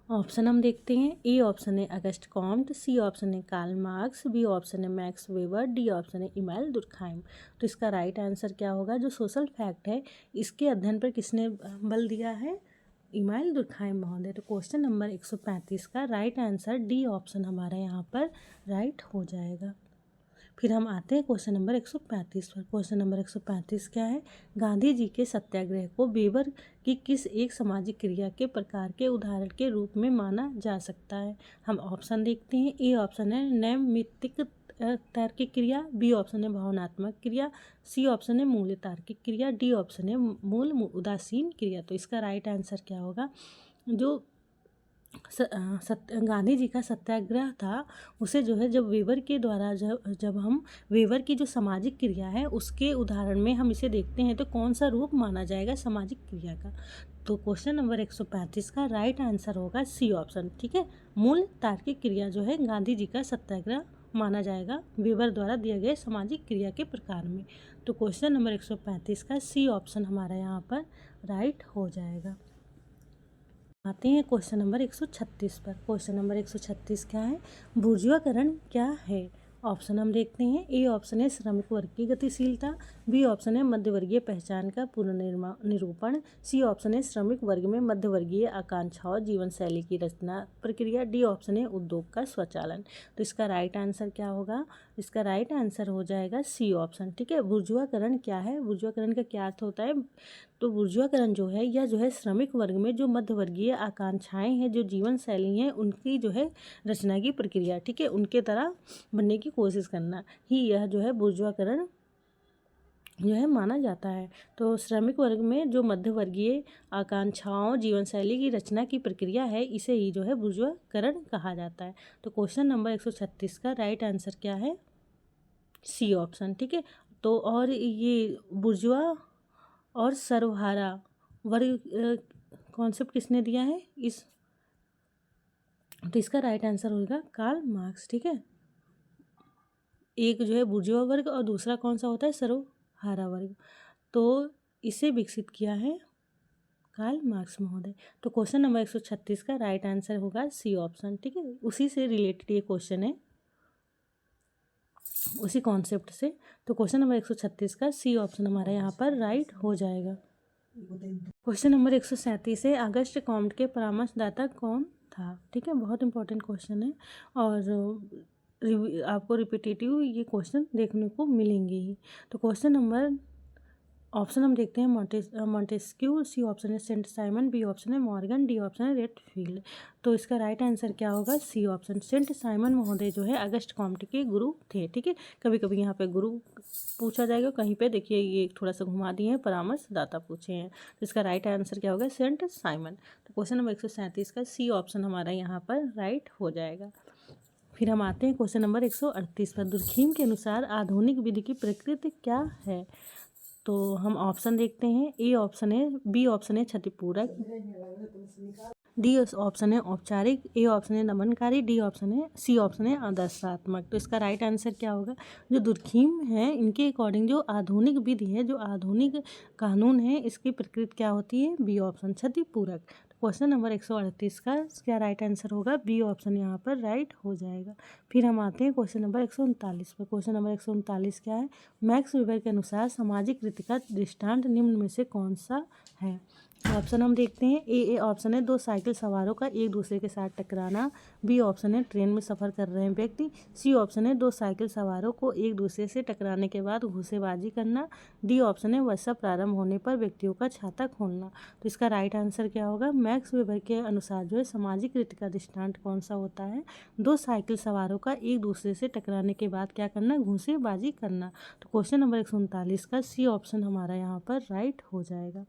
ऑप्शन हम देखते हैं। ए ऑप्शन है अगस्ट कॉम्ट, सी ऑप्शन है कार्ल मार्क्स, बी ऑप्शन है मैक्स वेबर, डी ऑप्शन है इमानुएल दुर्खाइम। तो इसका राइट आंसर क्या होगा? जो सोशल फैक्ट है इसके अध्ययन पर किसने बल दिया है? इमानुएल दुर्खाइम महोदय। तो क्वेश्चन नंबर 135 का राइट आंसर डी ऑप्शन हमारा यहाँ पर राइट हो जाएगा। फिर हम आते हैं क्वेश्चन नंबर 135 पर। क्वेश्चन नंबर 135 क्या है? गांधी जी के सत्याग्रह को वेबर की किस एक सामाजिक क्रिया के प्रकार के उदाहरण के रूप में माना जा सकता है? हम ऑप्शन देखते हैं। ए ऑप्शन है नैमित्तिक तार्किक क्रिया, बी ऑप्शन है भावनात्मक क्रिया, सी ऑप्शन है मूल्य तार्किक क्रिया, डी ऑप्शन है मूल उदासीन क्रिया। तो इसका राइट आंसर क्या होगा? जो गांधी जी का सत्याग्रह था उसे जो है जब वेबर के द्वारा जब हम वेबर की जो सामाजिक क्रिया है उसके उदाहरण में हम इसे देखते हैं तो कौन सा रूप माना जाएगा सामाजिक क्रिया का? तो क्वेश्चन नंबर 135 का राइट आंसर होगा सी ऑप्शन। ठीक है, मूल तार्किक क्रिया जो है गांधी जी का सत्याग्रह माना जाएगा वेबर द्वारा दिए गए सामाजिक क्रिया के प्रकार में। तो क्वेश्चन नंबर 135 का सी ऑप्शन हमारा यहाँ पर राइट हो जाएगा। आते हैं क्वेश्चन नंबर 136 पर। क्वेश्चन नंबर 136 क्या है? बुर्जुआकरण क्या है? ऑप्शन हम देखते हैं। ए ऑप्शन है श्रमिक वर्ग की गतिशीलता, बी ऑप्शन है मध्यवर्गीय पहचान का निरूपण, सी ऑप्शन है श्रमिक वर्ग में मध्यवर्गीय आकांक्षाओं जीवन शैली की रचना प्रक्रिया, डी ऑप्शन है उद्योग का स्वचालन। तो इसका राइट आंसर क्या होगा? इसका राइट आंसर हो जाएगा सी ऑप्शन। ठीक है, बुर्जुआकरण क्या है? बुर्जुआकरण का क्या अर्थ होता है? तो बुर्जुआकरण जो है यह जो है श्रमिक वर्ग में जो मध्यवर्गीय आकांक्षाएं हैं, जो जीवन शैली हैं, उनकी जो है रचना की प्रक्रिया, ठीक है, उनके तरह बनने की कोशिश करना ही यह जो है बुर्जुआकरण जो है माना जाता है। तो श्रमिक वर्ग में जो मध्यवर्गीय आकांक्षाओं जीवन शैली की रचना की प्रक्रिया है इसे ही जो है बुर्जुआकरण कहा जाता है। तो क्वेश्चन नंबर 136 का राइट आंसर क्या है? C option. ठीक है, तो और ये बुर्जुआ और सर्वहारा वर्ग कॉन्सेप्ट किसने दिया है इस? तो इसका राइट आंसर होगा कार्ल मार्क्स। ठीक है, एक जो है बुर्जुआ वर्ग और दूसरा कौन सा होता है? सर्वहारा वर्ग। तो इसे विकसित किया है कार्ल मार्क्स महोदय। तो क्वेश्चन नंबर 136 का राइट आंसर होगा सी ऑप्शन। ठीक है, उसी से रिलेटेड ये क्वेश्चन है, उसी कॉन्सेप्ट से। तो क्वेश्चन नंबर 136 का सी ऑप्शन हमारा यहाँ पर राइट हो जाएगा। क्वेश्चन नंबर 137 है अगस्ट कॉम्ट के परामर्शदाता कौन था? ठीक है, बहुत इंपॉर्टेंट क्वेश्चन है और आपको रिपीटेटिव ये क्वेश्चन देखने को मिलेंगे ही। तो क्वेश्चन नंबर ऑप्शन हम देखते हैं मॉन्टेस्क्यू, सी ऑप्शन है सेंट साइमन, बी ऑप्शन है मॉर्गन, डी ऑप्शन है रेडफील्ड। तो इसका राइट आंसर क्या होगा? C option. सेंट साइमन महोदय जो है अगस्ट कॉम्ट के गुरु थे। ठीक है, कभी कभी यहाँ पे गुरु पूछा जाएगा, कहीं पे देखिए ये थोड़ा सा घुमा दिए हैं परामर्शदाता पूछे हैं। तो इसका राइट आंसर क्या होगा? Saint Simon. तो क्वेश्चन नंबर 137 का सी ऑप्शन हमारा यहाँ पर राइट हो जाएगा। फिर हम आते हैं क्वेश्चन नंबर 138 पर। दुर्खीम के अनुसार आधुनिक विधि की प्रकृति क्या है? तो हम ऑप्शन देखते हैं। ए ऑप्शन है, बी ऑप्शन है क्षतिपूरक, डी ऑप्शन है औपचारिक, ए ऑप्शन है नमनकारी, डी ऑप्शन है सी ऑप्शन है आदर्शात्मक। तो इसका राइट आंसर क्या होगा? जो दुर्खीम है इनके अकॉर्डिंग जो आधुनिक विधि है, जो आधुनिक कानून है, इसकी प्रकृति क्या होती है? बी ऑप्शन क्षतिपूरक। क्वेश्चन नंबर 138 का क्या राइट आंसर होगा? बी ऑप्शन यहाँ पर राइट हो जाएगा। फिर हम आते हैं क्वेश्चन नंबर 139 पर। क्वेश्चन नंबर 139 क्या है? मैक्स वेबर के अनुसार सामाजिक रीति का दृष्टांत निम्न में से कौन सा है? ऑप्शन हम देखते हैं। ए ऑप्शन है, दो साइकिल सवारों का एक दूसरे के साथ टकराना। बी ऑप्शन है, ट्रेन में सफ़र कर रहे हैं व्यक्ति। सी ऑप्शन है, दो साइकिल सवारों को एक दूसरे से टकराने के बाद घूसेबाजी करना। डी ऑप्शन है, वर्षा प्रारंभ होने पर व्यक्तियों का छाता खोलना। तो इसका राइट आंसर क्या होगा? मैक्स वेबर के अनुसार जो है सामाजिक रीति का दृष्टांत कौन सा होता है? दो साइकिल सवारों का एक दूसरे से टकराने के बाद क्या करना? घूसेबाजी करना। तो क्वेश्चन नंबर 139 का सी ऑप्शन हमारा यहाँ पर राइट हो जाएगा।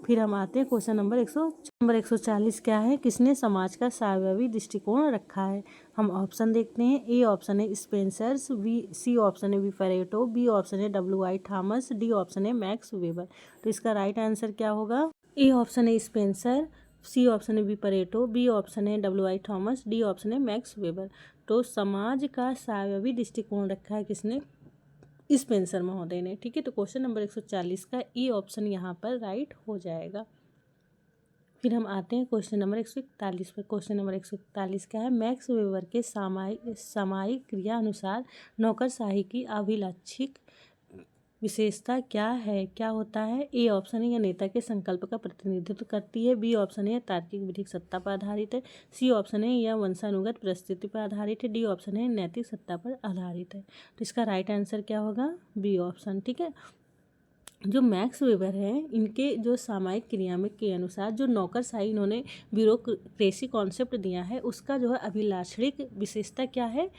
फिर हम आते हैं क्वेश्चन नंबर 140 क्या है? किसने समाज का साम्यवादी दृष्टिकोण रखा है? हम ऑप्शन देखते हैं। ए ऑप्शन है स्पेंसर्स, सी ऑप्शन है विपरेटो, बी ऑप्शन है डब्ल्यू.आई. थॉमस, डी ऑप्शन है मैक्स वेबर। तो इसका राइट आंसर क्या होगा? ए ऑप्शन है स्पेंसर, सी ऑप्शन है विपरेटो, बी ऑप्शन है डब्ल्यू.आई. थॉमस, डी ऑप्शन है मैक्स वेबर। तो समाज का साम्यवादी दृष्टिकोण रखा है किसने? स्पेंसर महोदय ने। ठीक है, तो क्वेश्चन नंबर 140 का ई ऑप्शन यहाँ पर राइट हो जाएगा। फिर हम आते हैं क्वेश्चन नंबर 141 पर। क्वेश्चन नंबर 141 क्या है? मैक्स वेबर के सामयिक क्रिया अनुसार नौकरशाही की अभिलाक्षिक विशेषता क्या है? क्या होता है? ए ऑप्शन है, यह नेता के संकल्प का प्रतिनिधित्व करती है। बी ऑप्शन है, तार्किक विधिक सत्ता पर आधारित है। सी ऑप्शन है, यह वंशानुगत परिस्थिति पर आधारित है। डी ऑप्शन है, नैतिक सत्ता पर आधारित है। तो इसका राइट आंसर क्या होगा? B option. ठीक है, जो मैक्स वेबर है इनके जो सामयिक क्रिया में के अनुसार जो नौकरशाही इन्होंने ब्यूरोक्रेसी कॉन्सेप्ट दिया है उसका जो है अभिलाषणिक विशेषता क्या है?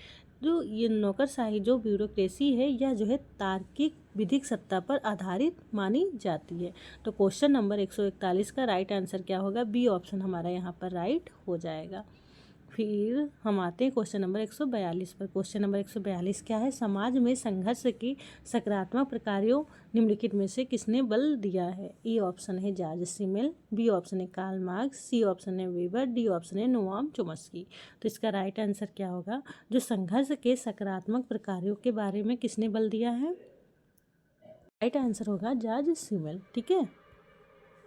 जो ये नौकरशाही जो ब्यूरोक्रेसी है यह जो है तार्किक विधिक सत्ता पर आधारित मानी जाती है। तो क्वेश्चन नंबर 141 का राइट आंसर क्या होगा? बी ऑप्शन हमारा यहाँ पर राइट हो जाएगा। फिर हम आते हैं क्वेश्चन नंबर 142 पर। क्वेश्चन नंबर 142 क्या है? समाज में संघर्ष की सकारात्मक प्रकारों निम्नलिखित में से किसने बल दिया है? ए ऑप्शन है जॉर्ज सिमेल, बी ऑप्शन है कार्ल मार्क्स, सी ऑप्शन है वेबर, डी ऑप्शन है नोआम चोम्स्की। तो इसका राइट आंसर क्या होगा? जो संघर्ष के सकारात्मक प्रकारों के बारे में किसने बल दिया है? राइट आंसर होगा जॉर्ज सिमेल। ठीक है,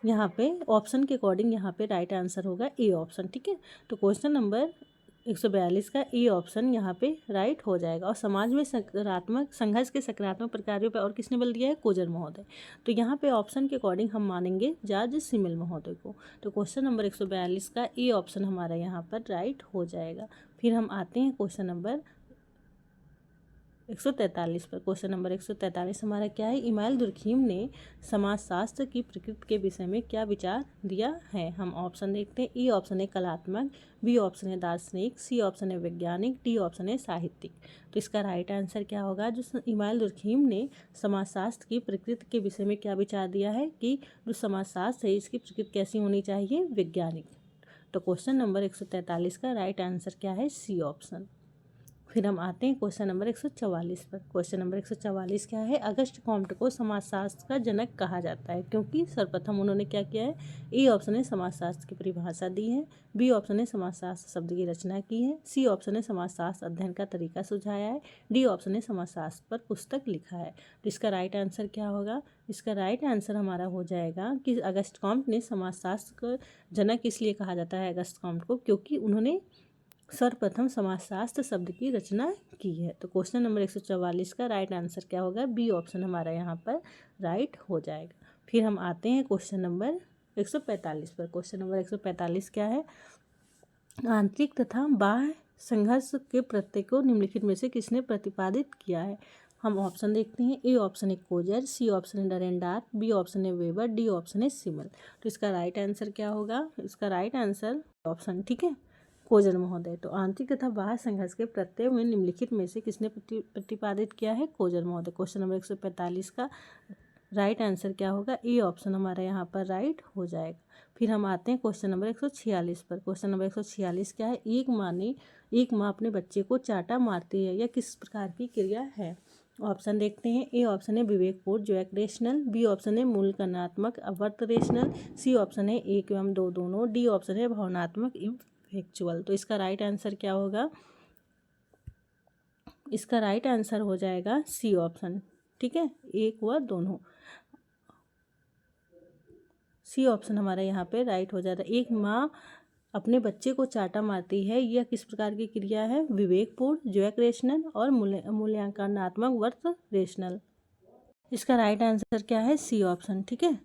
यहाँ पे ऑप्शन के अकॉर्डिंग यहाँ पे राइट आंसर होगा ए ऑप्शन। ठीक है, तो क्वेश्चन नंबर 142 का ए ऑप्शन यहाँ पे राइट हो जाएगा। और समाज में सकारात्मक संघर्ष के सकारात्मक प्रकारों पर और किसने बल दिया है? कोजर महोदय। तो यहाँ पे ऑप्शन के अकॉर्डिंग हम मानेंगे जॉर्ज सिमेल महोदय को। तो क्वेश्चन नंबर 142 का ए ऑप्शन हमारा यहाँ पर राइट हो जाएगा। फिर हम आते हैं क्वेश्चन नंबर 143 पर। क्वेश्चन नंबर 143 हमारा क्या है? इमाइल दुर्खीम ने समाजशास्त्र की प्रकृति के विषय में क्या विचार दिया है? हम ऑप्शन देखते हैं। ई ऑप्शन है कलात्मक, बी ऑप्शन है दार्शनिक, सी ऑप्शन है वैज्ञानिक, डी ऑप्शन है साहित्यिक। तो इसका राइट आंसर क्या होगा? जो इमाइल दुर्खीम ने समाजशास्त्र की प्रकृति के विषय में क्या विचार दिया है कि जो समाजशास्त्र है इसकी प्रकृति कैसी होनी चाहिए? वैज्ञानिक। तो क्वेश्चन नंबर 143 का राइट आंसर क्या है? C option. फिर हम आते हैं क्वेश्चन नंबर 144 पर। क्वेश्चन नंबर 144 क्या है? अगस्ट कॉम्ट को समाजशास्त्र का जनक कहा जाता है क्योंकि सर्वप्रथम उन्होंने क्या किया है? ए ऑप्शन है समाजशास्त्र की परिभाषा दी है, बी ऑप्शन है समाजशास्त्र शब्द की रचना की है, सी ऑप्शन है समाजशास्त्र अध्ययन का तरीका सुझाया है, डी ऑप्शन है समाजशास्त्र पर पुस्तक लिखा है। तो इसका राइट आंसर क्या होगा? इसका राइट आंसर हमारा हो जाएगा कि अगस्ट कॉम्ट ने समाजशास्त्र का जनक इसलिए कहा जाता है अगस्ट कॉम्ट को क्योंकि उन्होंने सर्वप्रथम समाजशास्त्र शब्द की रचना की है। तो क्वेश्चन नंबर 144 का राइट आंसर क्या होगा? बी ऑप्शन हमारा यहाँ पर राइट हो जाएगा। फिर हम आते हैं क्वेश्चन नंबर 145 पर। क्वेश्चन नंबर 145 क्या है? आंतरिक तथा बाह्य संघर्ष के प्रत्यय को निम्नलिखित में से किसने प्रतिपादित किया है? हम ऑप्शन देखते हैं। ए ऑप्शन है कोजर, सी ऑप्शन है डरेंडार, बी ऑप्शन है वेबर, डी ऑप्शन है सिमल। तो इसका राइट आंसर क्या होगा? इसका राइट आंसर ऑप्शन। ठीक है, कोजर महोदय। तो आंतरिक तथा बाह्य संघर्ष के प्रत्यय में निम्नलिखित में से किसने प्रतिपादित किया है? कोजर महोदय। क्वेश्चन नंबर 145 का राइट आंसर क्या होगा? ए ऑप्शन हमारा यहाँ पर राइट हो जाएगा। फिर हम आते हैं क्वेश्चन नंबर 146 पर। क्वेश्चन नंबर 146 क्या है? एक माँ अपने बच्चे को चाटा मारती है, यह किस प्रकार की क्रिया है? ऑप्शन देखते हैं। ए ऑप्शन है विवेकपूर्ण जो एक रेशनल, बी ऑप्शन है मूल्यांकनात्मक अवर्त रेशनल, सी ऑप्शन है एक एवं दो दोनों, डी ऑप्शन है भावनात्मक इफेक्चुअल। तो इसका राइट आंसर क्या होगा? इसका राइट आंसर हो जाएगा सी ऑप्शन। ठीक है, एक व दोनों। सी ऑप्शन हमारा यहाँ पे राइट हो जाता है। एक माँ अपने बच्चे को चाटा मारती है, यह किस प्रकार की क्रिया है? विवेकपूर्ण, ज्वैक रेशनल और मूल्यांकनात्मक वर्त रेशनल। इसका राइट आंसर क्या है? C option. ठीक है,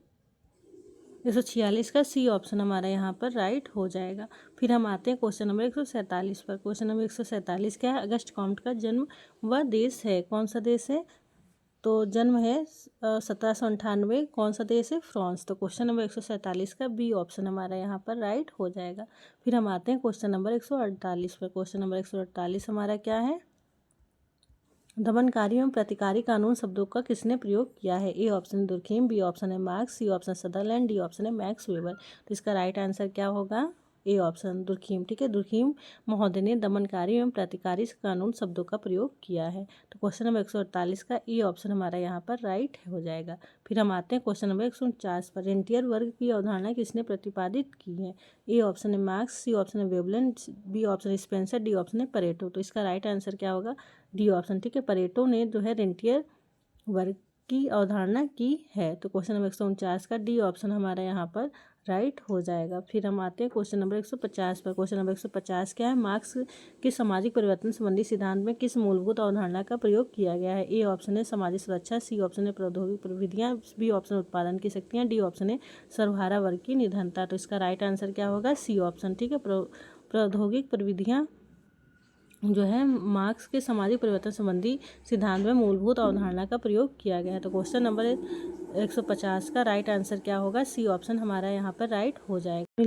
146 का सी ऑप्शन हमारा यहाँ पर राइट हो जाएगा। फिर हम आते हैं क्वेश्चन नंबर 147 पर। क्वेश्चन नंबर 147 क्या है? अगस्ट कॉम्ट का जन्म वह देश है, कौन सा देश है? तो जन्म है 1798, कौन सा देश है? फ्रांस। तो क्वेश्चन नंबर 147 का बी ऑप्शन हमारा यहाँ पर राइट हो जाएगा। फिर हम आते हैं क्वेश्चन नंबर 148 पर। क्वेश्चन नंबर 148 हमारा क्या है? दमनकारी एवं प्रतिकारी कानून शब्दों का किसने प्रयोग किया है? A option Durkheim, B option है Marx, C option Sutherland, D option है मैक्स वेबर। तो इसका राइट आंसर क्या होगा? A option Durkheim. ठीक है, दुर्खीम महोदय ने दमनकारी एवं प्रतिकारी कानून शब्दों का प्रयोग किया है। तो क्वेश्चन नंबर 148 का ए ऑप्शन हमारा यहाँ पर राइट हो जाएगा। फिर हम आते हैं क्वेश्चन नंबर 149 पर। रेंटियर वर्ग की अवधारणा किसने प्रतिपादित की है? ए ऑप्शन है मार्क्स, सी ऑप्शन है वेवलेन, बी ऑप्शन है स्पेंसर, डी ऑप्शन है परेटो। तो इसका राइट आंसर क्या होगा? D option. ठीक है, परेटो ने जो है रेंटियर वर्ग की अवधारणा की है। तो क्वेश्चन नंबर 149 का डी ऑप्शन हमारा यहाँ पर राइट हो जाएगा। फिर हम आते हैं क्वेश्चन नंबर 150 पर। क्वेश्चन नंबर 150 क्या है? मार्क्स के सामाजिक परिवर्तन संबंधी सिद्धांत में किस मूलभूत अवधारणा का प्रयोग किया गया है? ए ऑप्शन है सामाजिक सुरक्षा, सी ऑप्शन है प्रौद्योगिक प्रविधियाँ, बी ऑप्शन उत्पादन की शक्तियाँ, डी ऑप्शन है सर्वहारा वर्ग की निधनता। तो इसका राइट आंसर क्या होगा? C option. ठीक है, प्रौद्योगिक प्रविधियाँ जो है मार्क्स के सामाजिक परिवर्तन संबंधी सिद्धांत में मूलभूत अवधारणा का प्रयोग किया गया है। तो क्वेश्चन नंबर 150 का राइट आंसर क्या होगा? सी ऑप्शन हमारा यहाँ पर राइट हो जाएगा।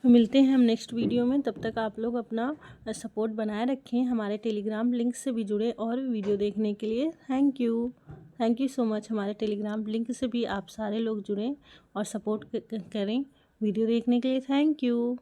मिलते हैं हम नेक्स्ट वीडियो में। तब तक आप लोग अपना सपोर्ट बनाए रखें, हमारे टेलीग्राम लिंक से भी जुड़े और वीडियो देखने के लिए। Thank you so much. हमारे टेलीग्राम लिंक से भी आप सारे लोग जुड़ें और सपोर्ट करें वीडियो देखने के लिए। Thank you.